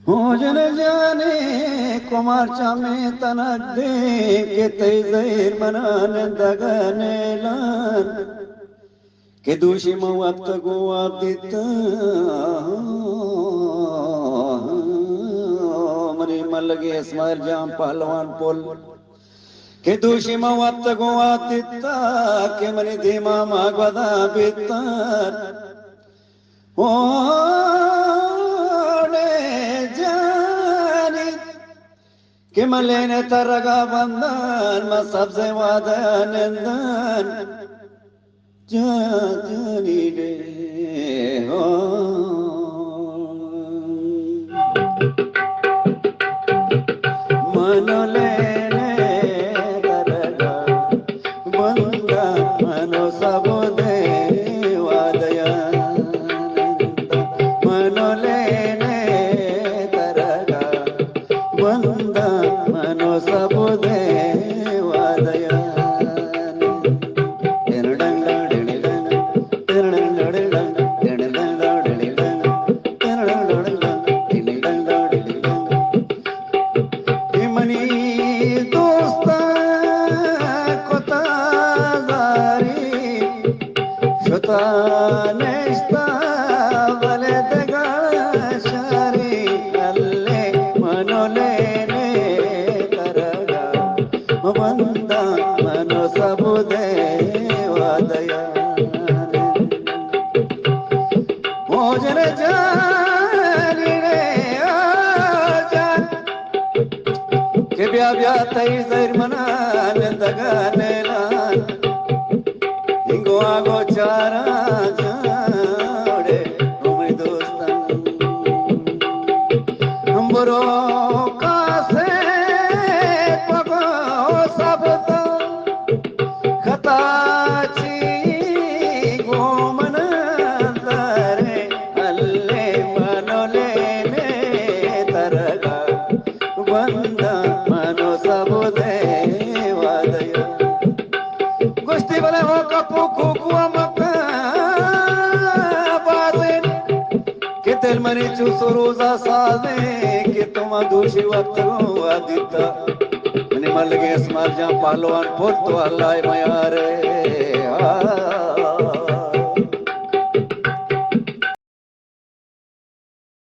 हो जन जाने कुमार चामे तनक दे के तै जैर मनान दगने लान के दूषी मवक्त गोवा दित मरी मलगे स्मर जाम पहलवान पोल के दूषी मवक्त गोवा दित के मरी धीमा मागवदा बितर ओ कि मलेने तरगा बंदन म सबसे वादनंदन जानी रे हो मनो लेने तरगा बंदन मनो सब दे वादयानंद मनो लेने तरगा बंदन मनो सब देवादया मनी दोस्त कोताजारी श्रोता नेस्ता बले दगाशारी अल्ले मनोले बंद मनो सब देवादया भोजन जानी रे जान के ब्या तई जैर मनान दगाने लान हिंगो आगो चारा जाड़े उमय दोस्तन हमरो कासे खताची गोमन तरे अल्ले मनोले ने तरगा बंद मनो सब देवादया गोष्टी बले हो कपू कुकुआ मका बाजेन के तेल मरी चूसो रोजा साले के तुम दूषी वक्त आदिता मलगे स्मर जा पालवान पोत अल्लाह मयारे